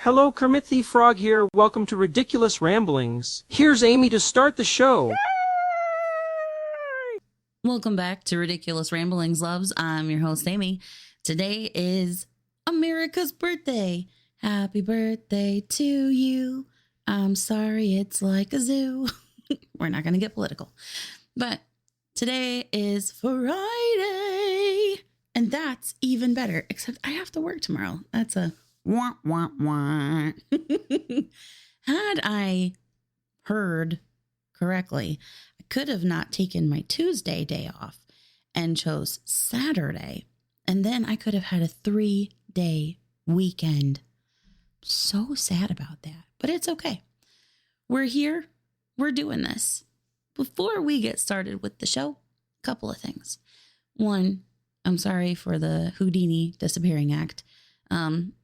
Hello, Kermit the Frog here. Welcome to Riddickulous Ramblings. Here's Amy to start the show. Welcome back to Riddickulous Ramblings, loves. I'm your host, Amy. Today is America's birthday. Happy birthday to you. I'm sorry it's like a zoo. We're not going to get political. But today is Friday. And that's even better, except I have to work tomorrow. That's a wah, wah, wah. Had I heard correctly, I could have not taken my Tuesday day off and chose Saturday. And then I could have had a 3-day weekend. So sad about that, but it's okay. We're here. We're doing this. Before we get started with the show, a couple of things. One, I'm sorry for the Houdini disappearing act.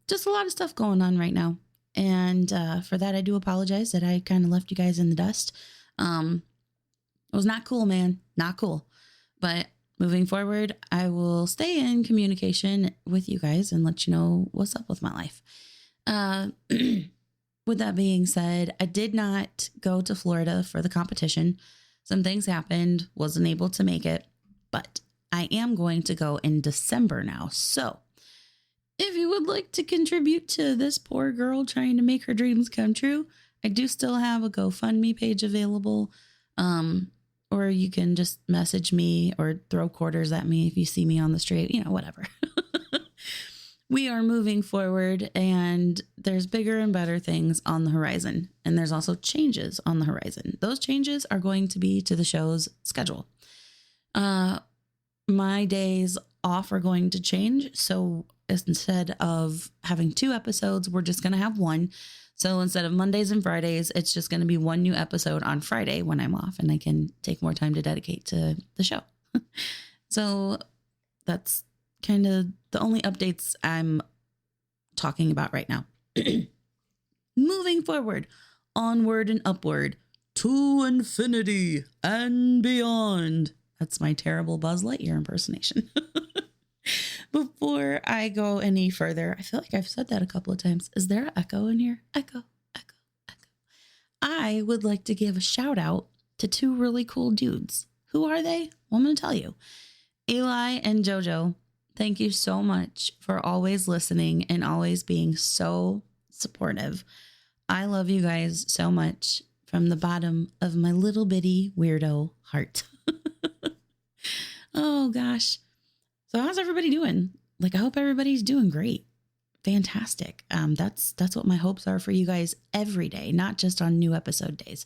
Just a lot of stuff going on right now. And for that, I do apologize that I kind of left you guys in the dust. It was not cool, man. Not cool. But moving forward, I will stay in communication with you guys and let you know what's up with my life. With that being said, I did not go to Florida for the competition. Some things happened, wasn't able to make it, but I am going to go in December now. So if you would like to contribute to this poor girl trying to make her dreams come true, I do still have a GoFundMe page available. Or you can just message me or throw quarters at me if you see me on the street, whatever. We are moving forward and there's bigger and better things on the horizon. And there's also changes on the horizon. Those changes are going to be to the show's schedule. My days off are going to change. So instead of having 2 episodes, we're just going to have 1. So instead of Mondays and Fridays, it's just going to be 1 new episode on Friday when I'm off and I can take more time to dedicate to the show. So that's kind of the only updates I'm talking about right now. Moving forward, onward and upward to infinity and beyond. That's my terrible Buzz Lightyear impersonation. Before I go any further, I feel like I've said that a couple of times. Is there an echo in here? Echo, echo, echo. I would like to give a shout out to 2 really cool dudes. Who are they? Well, I'm going to tell you. Eli and JoJo, thank you so much for always listening and always being so supportive. I love you guys so much from the bottom of my little bitty weirdo heart. Oh, gosh. So how's everybody doing? I hope everybody's doing great. Fantastic. That's what my hopes are for you guys every day, not just on new episode days.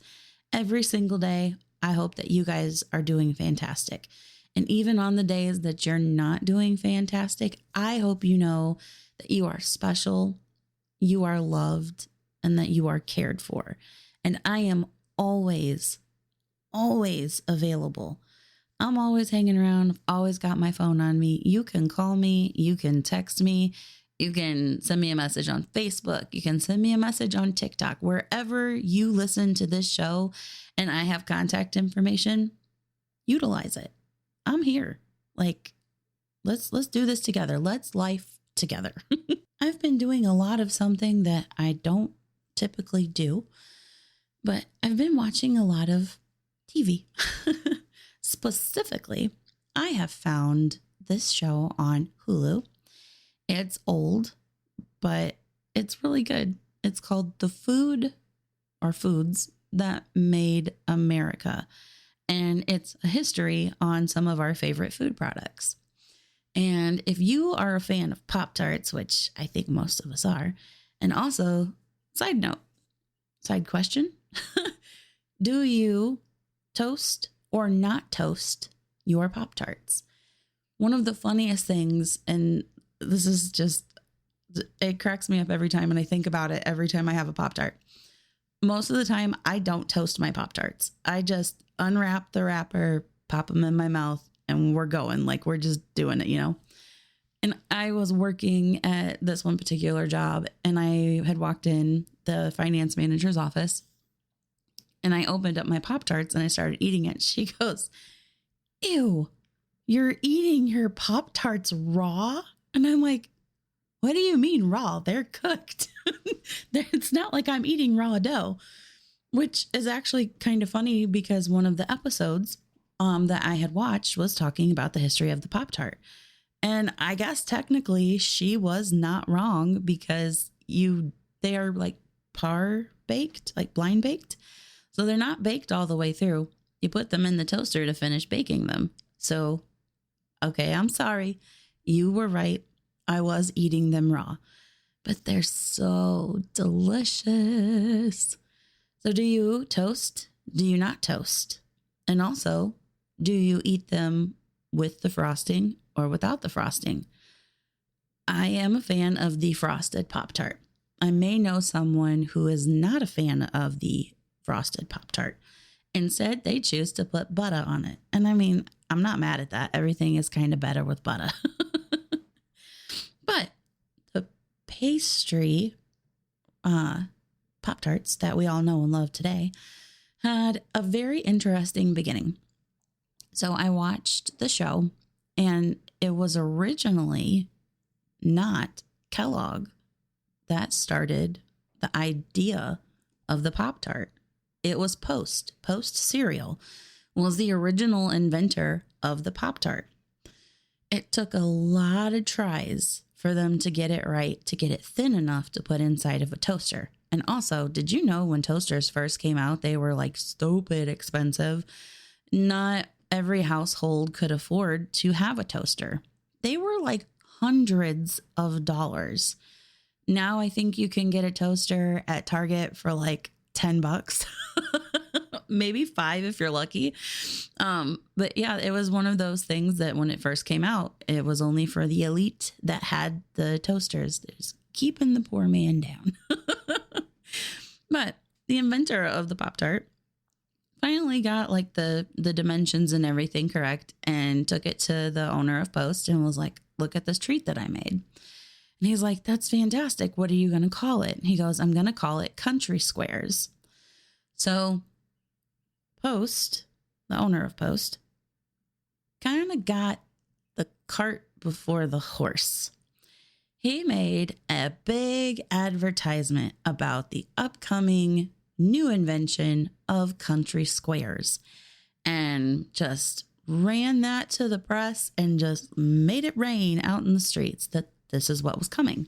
Every single day, I hope that you guys are doing fantastic. And even on the days that you're not doing fantastic, I hope you know that you are special, you are loved, and that you are cared for. And I am always, always available. I'm always hanging around. I've always got my phone on me. You can call me. You can text me. You can send me a message on Facebook. You can send me a message on TikTok. Wherever you listen to this show and I have contact information, utilize it. I'm here. Let's do this together. Let's life together. I've been doing a lot of something that I don't typically do, but I've been watching a lot of TV. Specifically, I have found this show on Hulu. It's old, but it's really good. It's called The Food or Foods That Made America. And it's a history on some of our favorite food products. And if you are a fan of Pop Tarts, which I think most of us are, and also, side question, do you toast or not toast your Pop Tarts? One of the funniest things, and this is just, it cracks me up every time, and I think about it every time I have a Pop Tart. Most of the time, I don't toast my Pop Tarts. I just unwrap the wrapper, pop them in my mouth, and we're going. We're just doing it, And I was working at this one particular job, and I had walked in the finance manager's office, and I opened up my Pop Tarts and I started eating it. She goes, "Ew, you're eating your Pop Tarts raw?" And I'm like, What do you mean raw? They're cooked. It's not like I'm eating raw dough, which is actually kind of funny because one of the episodes that I had watched was talking about the history of the Pop Tart. And I guess technically she was not wrong because they are like par baked, like blind baked. So they're not baked all the way through. You put them in the toaster to finish baking them. So, okay, I'm sorry. You were right. I was eating them raw, but they're so delicious. So do you toast? Do you not toast? And also, do you eat them with the frosting or without the frosting? I am a fan of the frosted Pop Tart. I may know someone who is not a fan of the frosted Pop Tart. Instead, they choose to put butter on it. And I mean, I'm not mad at that. Everything is kind of better with butter. But the pastry Pop Tarts that we all know and love today had a very interesting beginning. So I watched the show, and it was originally not Kellogg that started the idea of the Pop Tart. It was Post. Post Cereal was the original inventor of the Pop Tart. It took a lot of tries for them to get it right, to get it thin enough to put inside of a toaster. And also, did you know when toasters first came out, they were like stupid expensive? Not every household could afford to have a toaster. They were like hundreds of dollars. Now I think you can get a toaster at Target for like $10, maybe $5 if you're lucky. But yeah, it was one of those things that when it first came out, it was only for the elite that had the toasters. There's keeping the poor man down. But the inventor of the Pop Tart finally got like the dimensions and everything correct and took it to the owner of Post and was like, look at this treat that I made. And he's like, that's fantastic. What are you going to call it? And he goes, I'm going to call it Country Squares. So Post, the owner of Post, kind of got the cart before the horse. He made a big advertisement about the upcoming new invention of Country Squares and just ran that to the press and just made it rain out in the streets that this is what was coming.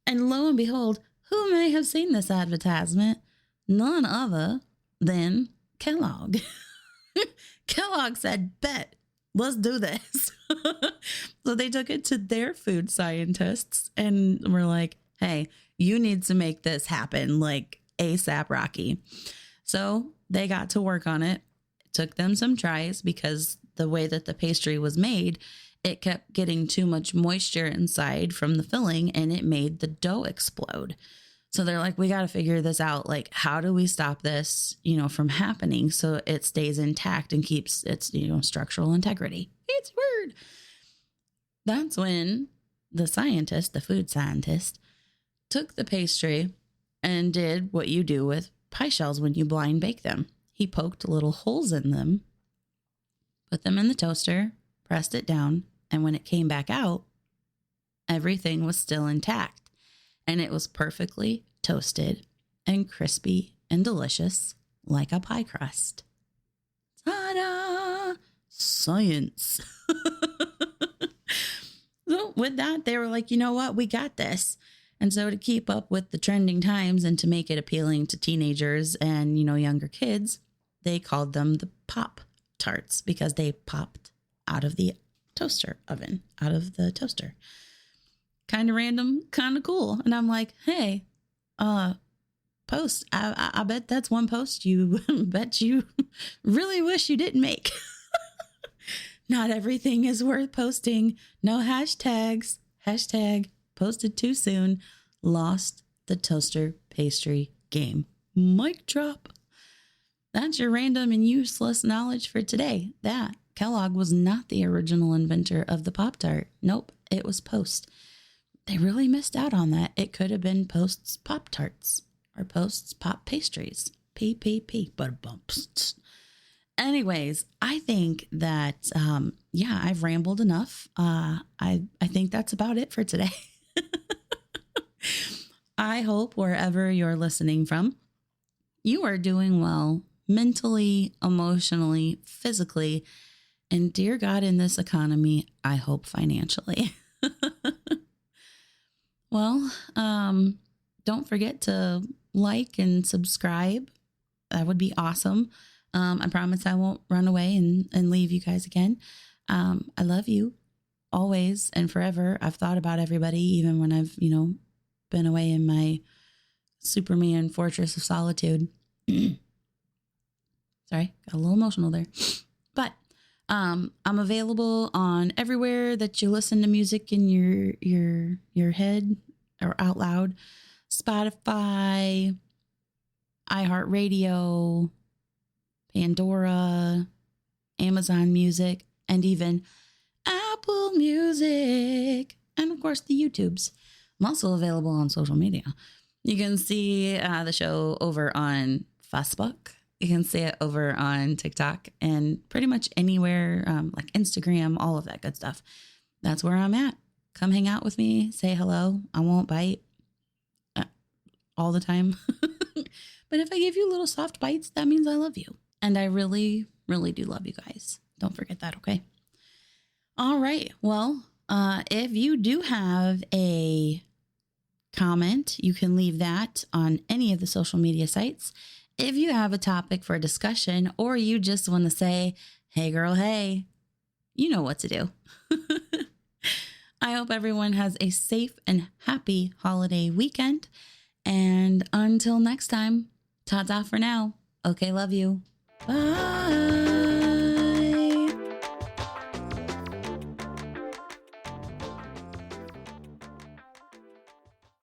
And lo and behold, who may have seen this advertisement? None other than Kellogg. Kellogg said, bet, let's do this. So they took it to their food scientists and were like, hey, you need to make this happen like ASAP Rocky. So they got to work on it. It took them some tries because the way that the pastry was made, it kept getting too much moisture inside from the filling and it made the dough explode. So they're like, we got to figure this out. Like, how do we stop this, from happening so it stays intact and keeps its, structural integrity? It's weird. That's when the food scientist, took the pastry and did what you do with pie shells when you blind bake them. He poked little holes in them, put them in the toaster, pressed it down, and when it came back out, everything was still intact. And it was perfectly toasted and crispy and delicious like a pie crust. Ta-da! Science. So with that, they were like, you know what? We got this. And so to keep up with the trending times and to make it appealing to teenagers and, younger kids, they called them the Pop Tarts because they popped out of the toaster oven, out of the toaster. Kind of random, kind of cool. And I'm like, hey, Post, I bet that's one post you bet you really wish you didn't make. Not everything is worth posting. No hashtags. Hashtag posted too soon. Lost the toaster pastry game. Mic drop. That's your random and useless knowledge for today. That Kellogg was not the original inventor of the Pop Tart. Nope, it was Post. They really missed out on that. It could have been Post's Pop Tarts or Post's Pop Pastries. PPP. But bumps. Anyways, I think that, I've rambled enough. I think that's about it for today. I hope wherever you're listening from, you are doing well mentally, emotionally, physically, and dear God, in this economy, I hope financially. Well, don't forget to like and subscribe. That would be awesome. I promise I won't run away and leave you guys again. I love you always and forever. I've thought about everybody, even when I've, been away in my Superman fortress of solitude. Sorry, got a little emotional there. But I'm available on everywhere that you listen to music in your head or out loud. Spotify, iHeartRadio, Pandora, Amazon Music, and even Apple Music, and of course the YouTubes. I'm also available on social media. You can see the show over on Facebook. You can see it over on TikTok and pretty much anywhere like Instagram, all of that good stuff. That's where I'm at. Come hang out with me. Say hello. I won't bite all the time. But if I give you little soft bites, that means I love you. And I really, really do love you guys. Don't forget that, okay? All right. Well, if you do have a comment, you can leave that on any of the social media sites. If you have a topic for discussion or you just want to say, hey girl, hey, you know what to do. I hope everyone has a safe and happy holiday weekend. And until next time, ta-ta for now. Okay, love you. Bye.